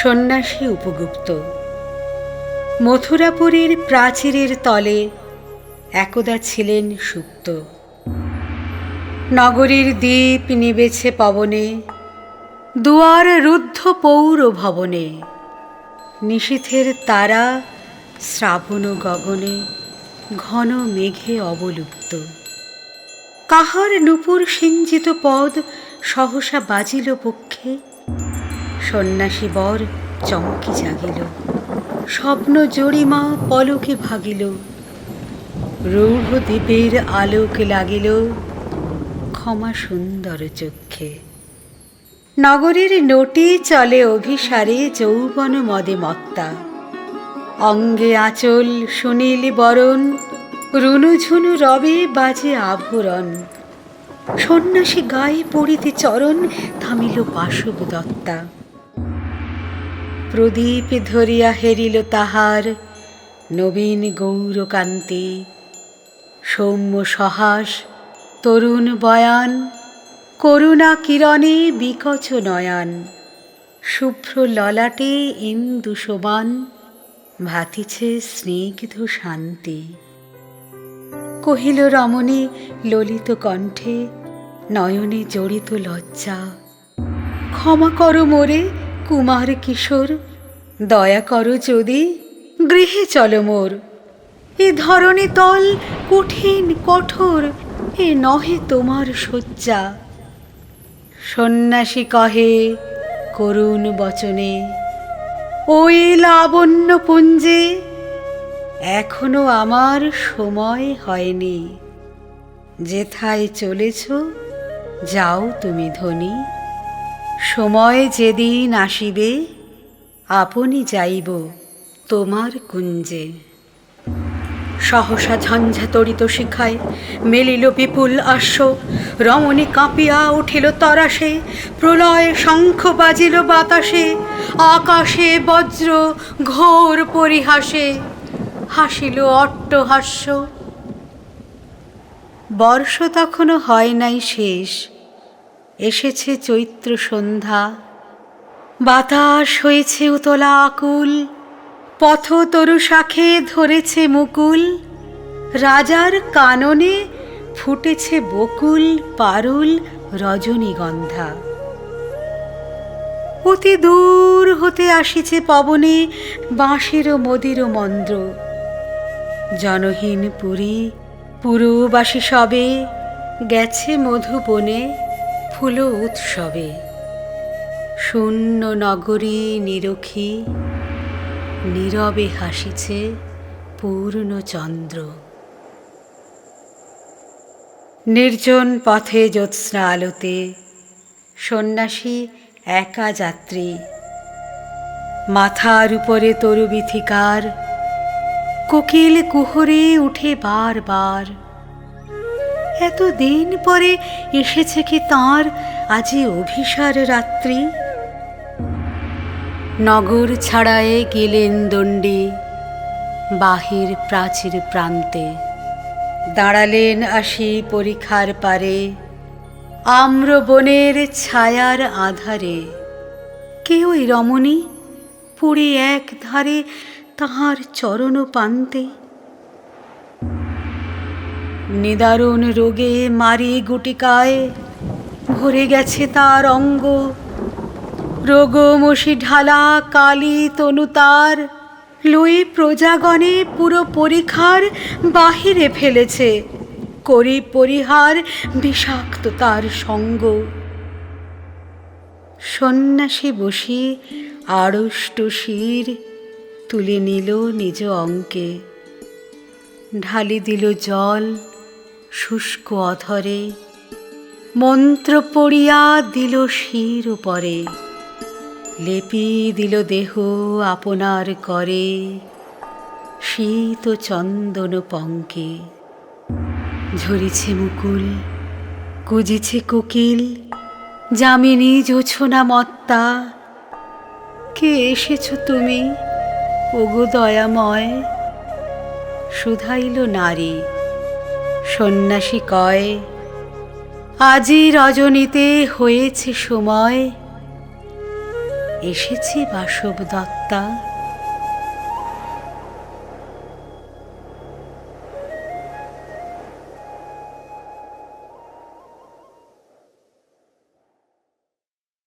সন্ন্যাসী উপগুপ্ত। মথুরাপুরীর প্রাচীরের তলে একদা ছিলেন সুপ্ত। নগরীর দ্বীপ নিবেছে পবনে, দুয়ার রুদ্ধ পৌর ভবনে। নিশীথের তারা শ্রাবণ গগনে, ঘন মেঘে অবলুপ্ত। কাহার নূপুর সিঞ্চিত পদ সহসা বাজিল পক্ষে। সন্ন্যাসী বর চমকি জাগিল, স্বপ্ন জরিমা পলকে ভাগিল। রূঢ় দ্বীপের আলোক লাগিল, ক্ষমা সুন্দর চক্ষে। নগরীর নটি চলে অভিসারে, যৌবন মদে মত্তা। অঙ্গে আঁচল সুনীল বরণ, রুনুঝুনু রবে বাজে আভরণ। সন্ন্যাসী গায়ে পড়িতে চরণ, থামিল বাসব দত্তা। প্রদীপ ধরিয়া হেরিল তাহার নবীন গৌরকান্তি। সৌম্য সহাস তরুণ বয়ান, করুণা কিরণে বিকচ নয়ন। শুভ্র ললাটে ইন্দু শোভান, ভাতিছে স্নিগ্ধ শান্তি। কহিল রমণী ললিত কণ্ঠে, নয়নে জড়িত লজ্জা। ক্ষমা করো মোরে কুমার কিশোর, দয়া করো যদি গৃহে চলো মোর। এ ধরণী তল কঠিন কঠোর, এ নহে তোমার শয্যা। সন্ন্যাসী কহে করুণ বচনে, ওই লাবণ্য পুঞ্জে এখনো আমার সময় হয়নি। যেথায় চলেছ যাও তুমি ধনী, সময় যেদিন আসিবে আপনি যাইব তোমার কুঞ্জে। সহসা ঝঞ্ঝা তড়িত শিখায় মেলিল বিপুল আশ্ব। রমণী কাঁপিয়া উঠিল তরাসে, প্রলয় শঙ্খ বাজিল বাতাসে। আকাশে বজ্র ঘোর পরিহাসে, হাসিল অট্টহাস্য। বর্ষ তখনও হয় নাই শেষ, এসেছে চৈত্র সন্ধ্যা। বাতাস হয়েছে উতলা আকুল, পথ তরু শাখে ধরেছে মুকুল। রাজার কাননে ফুটেছে বকুল পারুল রজনীগন্ধা। অতি দূর হতে আসিছে পবনে বাঁশির মদির মন্দ্র। জনহীন পুরী পুরবাসী সবে, গেছে মধুবনে ফুল উৎসবে। শূন্য নগরী নিরখী, নীরবে হাসিছে পূর্ণচন্দ্র। নির্জন পথে জ্যোৎস্না আলোতে, সন্ন্যাসী একা যাত্রী। মাথার উপরে তরু বিথিকার, কোকিল কুহরে উঠে বার বার। এতদিন পরে এসেছে কি তাঁর আজি অভিসার রাত্রি। নগর ছাড়ায়ে গেলেন দণ্ডী, বাহির প্রাচীর প্রান্তে। দাঁড়ালেন আসি পরিখার পারে, আম্র বনের ছায়ার আধারে। কে ওই রমণী পড়ে এক ধারে তাহার চরণ পান্তে। নিদারুণ রোগে মারি গুটিকায়, ভরে গেছে তার অঙ্গ। রোগমশি ঢালা কালী তনু তার, লই প্রজাগণে পুরো পরিখার বাহিরে ফেলেছে। করি পরিহার বিষাক্ত তার সঙ্গ। সন্ন্যাসী বসি আড়ষ্ট শির, তুলে নিল নিজ অঙ্কে। ঢালি দিল জল শুষ্ক অধরে, মন্ত্র পড়িয়া দিল শির উপরে। লেপি দিল দেহ আপনার করে, শীত চন্দন পঙ্কে। ঝরিছে মুকুল কুজিছে কোকিল, যামিনী জোছনা মত্তা। কে এসেছ তুমি ওগো দয়াময়। শুধাইল নারী, সন্ন্যাসী কয়, আজি রজনীতে হয়েছে সময়। এসেছে বাসব দত্তা।